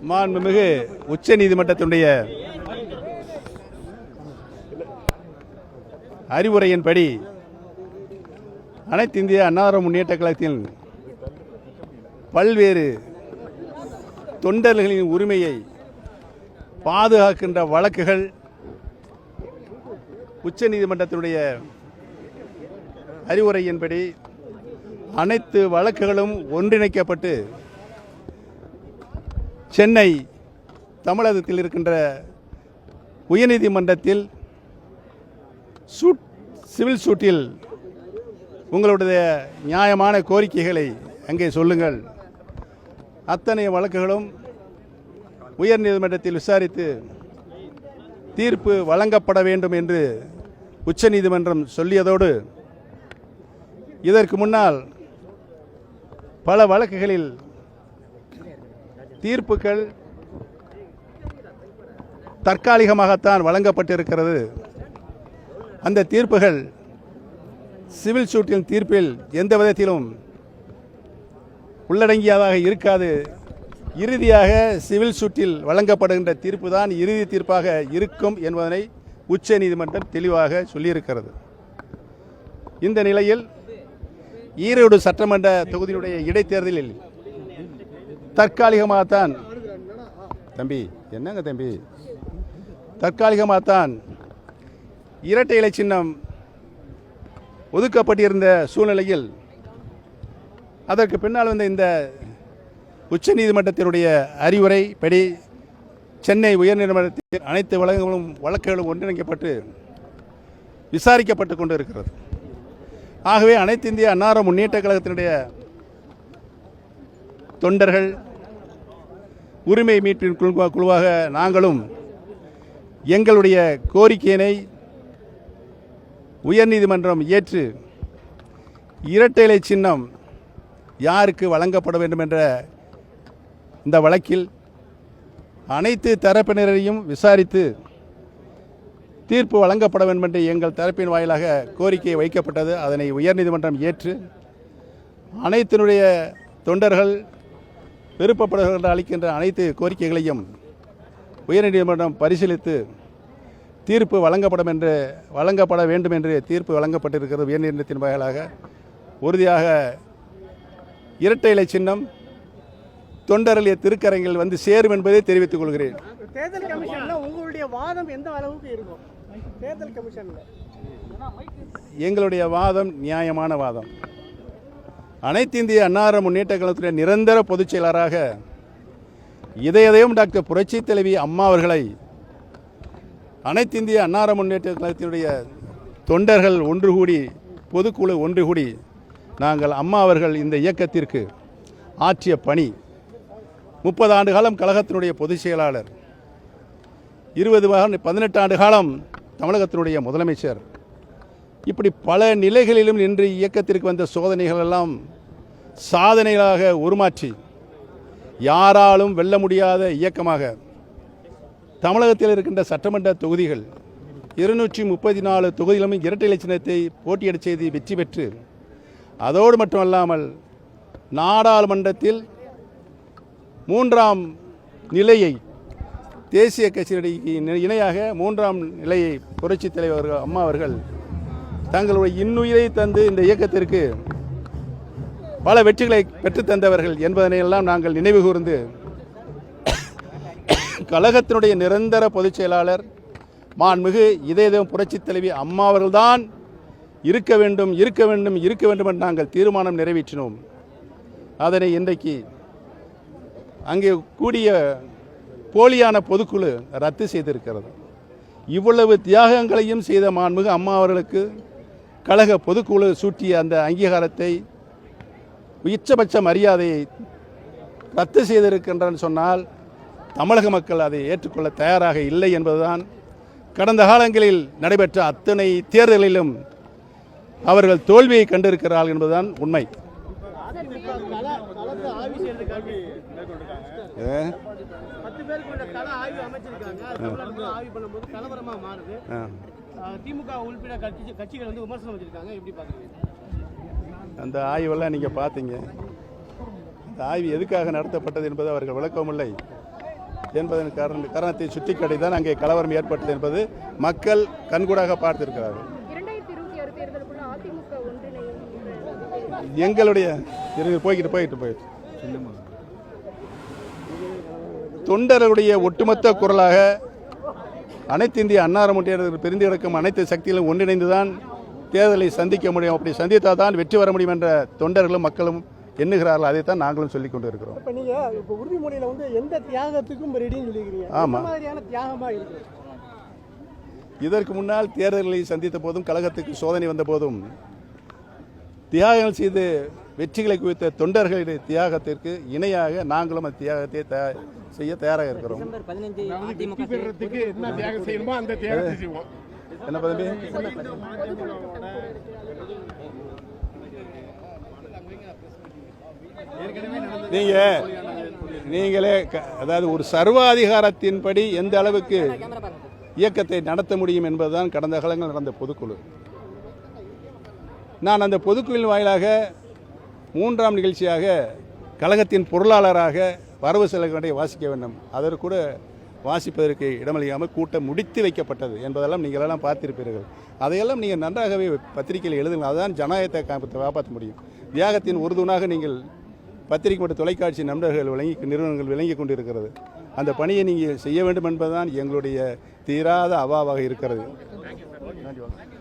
மாண்புமிகு உச்ச நீதிமன்றத்தினுடைய அறிவுரையின்படி அனைத்து இந்திய அண்ணா திராவிட முன்னேற்ற கழகத்தின் பல்வேறு தொண்டர்களின் உரிமையை பாதுகாக்கின்ற வழக்குகள் உச்ச நீதிமன்றத்தினுடைய அறிவுரையின்படி அனைத்து வழக்குகளும் ஒன்றிணைக்கப்பட்டு சென்னை தமிழகத்தில் இருக்கின்ற உயர்நீதிமன்றத்தில் சிவில் சூட்டில் உங்களுடைய நியாயமான கோரிக்கைகளை அங்கே சொல்லுங்கள். அத்தனை வழக்குகளும் உயர்நீதிமன்றத்தில் விசாரித்து தீர்ப்பு வழங்கப்பட வேண்டும் என்று உச்சநீதிமன்றம் சொல்லியதோடு இதற்கு முன்னால் பல வழக்குகளில் தீர்ப்புகள் தற்காலிகமாகத்தான் வழங்கப்பட்டிருக்கிறது. அந்த தீர்ப்புகள் சிவில் சூட்டின் தீர்ப்பில் எந்த விதத்திலும் உள்ளடங்கியதாக இருக்காது. இறுதியாக சிவில் சூட்டில் வழங்கப்படுகின்ற தீர்ப்பு தான் இறுதி தீர்ப்பாக இருக்கும் என்பதனை உச்ச நீதிமன்றம் தெளிவாக சொல்லியிருக்கிறது. இந்த நிலையில் ஈரோடு சட்டமன்ற தொகுதியினுடைய இடைத்தேர்தலில் தற்காலிகமாகத்தான் தற்காலிகமாகத்தான் இரட்டை இலை சின்னம் ஒதுக்கப்பட்டிருந்த சூழ்நிலையில் அதற்கு பின்னால் வந்த இந்த உச்ச நீதிமன்றத்தினுடைய அறிவுரைப்படி சென்னை உயர்நீதிமன்றத்தில் அனைத்து வழக்குகளும் ஒன்றிணைக்கப்பட்டு விசாரிக்கப்பட்டு கொண்டு இருக்கிறது. ஆகவே அனைத்து இந்திய அண்ணா திராவிட முன்னேற்ற கழகத்தினுடைய தொண்டர்கள் உரிமை மீட்பின் குழுவாக நாங்களும் எங்களுடைய கோரிக்கையினை உயர்நீதிமன்றம் ஏற்று இரட்டை இலை சின்னம் யாருக்கு வழங்கப்பட வேண்டும் என்ற இந்த வழக்கில் அனைத்து தரப்பினரையும் விசாரித்து தீர்ப்பு வழங்கப்பட வேண்டும் என்று எங்கள் தரப்பின் வாயிலாக கோரிக்கை வைக்கப்பட்டது. அதனை உயர்நீதிமன்றம் ஏற்று அனைத்தினுடைய தொண்டர்கள் விருப்பப்படுகின்ற அளிக்கின்ற அனைத்து கோரிக்கைகளையும் உயர்நீதிமன்றம் பரிசீலித்து தீர்ப்பு வழங்கப்பட வேண்டும் என்று தீர்ப்பு வழங்கப்பட்டிருக்கிறது. உயர்நீதிமன்றத்தின் வாயிலாக உறுதியாக இரட்டை இலை சின்னம் தொண்டர்கள் திருக்கரங்கில் வந்து சேரும் என்பதை தெரிவித்துக் கொள்கிறேன். தேர்தல் கமிஷன்ல உங்களுடைய வாதம் எந்த அளவுக்கு இருக்கும்? தேர்தல் கமிஷன்ல எங்களுடைய வாதம் நியாயமான வாதம். அனைத்து இந்திய அண்ணா திராவிட முன்னேற்ற கழகத்துடைய நிரந்தர பொதுச் செயலராக இதயம் டாக்டர் புரட்சி தலைவி அம்மா அவர்களை அனைத்து இந்திய அண்ணா திராவிட முன்னேற்ற கழகத்தினுடைய தொண்டர்கள் ஒன்று கூடி பொதுக்குழு ஒன்று கூடி நாங்கள் அம்மா அவர்கள் இந்த இயக்கத்திற்கு ஆற்றிய பணி 30 ஆண்டு காலம் கழகத்தினுடைய பொதுச் செயலாளர், 18 ஆண்டு காலம் தமிழகத்தினுடைய முதலமைச்சர், இப்படி பல நிலைகளிலும் இன்று இயக்கத்திற்கு வந்த சோதனைகள் எல்லாம் சாதனைகளாக உருமாற்றி யாராலும் வெல்ல முடியாத இயக்கமாக தமிழகத்தில் இருக்கின்ற சட்டமன்ற தொகுதிகள் 234 தொகுதிகளும் இரட்டை இலை சின்னத்தை போட்டியிடச் செய்து வெற்றி பெற்று அதோடு மட்டுமல்லாமல் நாடாளுமன்றத்தில் 3ஆம் நிலையை தேசிய கட்சியினருக்கு இணையாக 3ஆம் நிலையை புரட்சித் தலைவர் அம்மா அவர்கள் தங்களுடைய இன்னுயிரை தந்து இந்த இயக்கத்திற்கு பல வெற்றிகளை பெற்றுத்தந்தவர்கள் என்பதனையெல்லாம் நாங்கள் நினைவு கூர்ந்து கழகத்தினுடைய நிரந்தர பொதுச் செயலாளர் மாண்புமிகு இதயம் புரட்சித் தலைவி அம்மா அவர்கள்தான் இருக்க வேண்டும் என்று நாங்கள் தீர்மானம் நிறைவேற்றினோம். அதனை இன்றைக்கு அங்கே கூடிய போலியான பொதுக்குழு ரத்து செய்திருக்கிறது. இவ்வளவு தியாகங்களையும் செய்த மாண்புமிகு அம்மா அவர்களுக்கு கழக பொதுக்குழு சூட்டிய அந்த அங்கீகாரத்தை உச்சபட்ச மரியாதையை ரத்து செய்திருக்கின்றன்னு சொன்னால் தமிழக மக்கள் அதை ஏற்றுக்கொள்ள தயாராக இல்லை என்பதுதான் கடந்த காலங்களில் நடைபெற்ற அத்தனை தேர்தலிலும் அவர்கள் தோல்வியை கண்டிருக்கிறார்கள் என்பதுதான் உண்மை. அந்த ஆய்வெல்லாம் நீங்கள் பார்த்தீங்க. அந்த ஆய்வு எதுக்காக நடத்தப்பட்டது என்பது அவர்கள் விளக்கமில்லை. என்பதன் காரணத்தை சுட்டிக்காட்டி தான் அங்கே கலவரம் ஏற்பட்டது என்பது மக்கள் கண்கூடாக பார்த்திருக்கிறார்கள். 2026 தேர்தலுக்குள்ள அதிமுக ஒன்றிணையும் எங்களுடைய போயிட்டு தொண்டர்களுடைய ஒட்டுமொத்த குரலாக அனைத்து இந்திய அன்னார முன்னேற்றத்தில் பிரிந்து கிடக்கும் அனைத்து சக்திகளும் ஒன்றிணைந்துதான் தேர்தலை சந்திக்க முடியும். அப்படி சந்தித்தால் தான் வெற்றி வர முடியும் என்ற தொண்டர்களும் மக்களும் எண்ணுகிறார்கள். அதைத்தான் நாங்களும் சொல்லிக் கொண்டு இருக்கிறோம். இப்போ நீங்கள் இப்போ உறுதிமொழியில் வந்து எந்த தியாகத்துக்கும் ரெடின்னு சொல்லிக்கிறீங்க. ஆமாம். மாதிரியான தியாகமாக இருக்குது. இதற்கு முன்னால் தேர்தல்களை சந்தித்த போதும் கழகத்துக்கு சோதனை வந்த போதும் தியாகங்கள் செய்து வெற்றிகளை குவித்த தொண்டர்களுடைய தியாகத்திற்கு இணையாக நாங்களும் அந்த தியாகத்தை செய்ய தயாராக இருக்கிறோம். என்ன பதவி? நீங்களே அதாவது ஒரு சர்வாதிகாரத்தின்படி எந்த அளவுக்கு இயக்கத்தை நடத்த முடியும் என்பதுதான் கடந்த காலங்கள் நடந்த பொதுக்குழு. நான் அந்த பொதுக்குழுவின் வாயிலாக 3ஆம் நிகழ்ச்சியாக கழகத்தின் பொருளாளராக வரவு செலவுகளை வாசிக்க வேண்டும். அதற்கு கூட வாசிப்பதற்கு இடமளிக்காமல் கூட்டம் முடித்து வைக்கப்பட்டது என்பதெல்லாம் நீங்கள் எல்லாம் பார்த்திருப்பீர்கள். அதையெல்லாம் நீங்கள் நன்றாகவே பத்திரிகையில் எழுதுங்கள். அதுதான் ஜனநாயகத்தை காப்பாற்ற முடியும். தியாகத்தின் உறுதுணாக நீங்கள் பத்திரிகை மற்றும் தொலைக்காட்சி நிறுவனங்கள் விளங்கி கொண்டிருக்கிறது. அந்த பணியை நீங்கள் செய்ய வேண்டும் என்பதுதான் எங்களுடைய தீராத அவாவாக இருக்கிறது. நன்றி.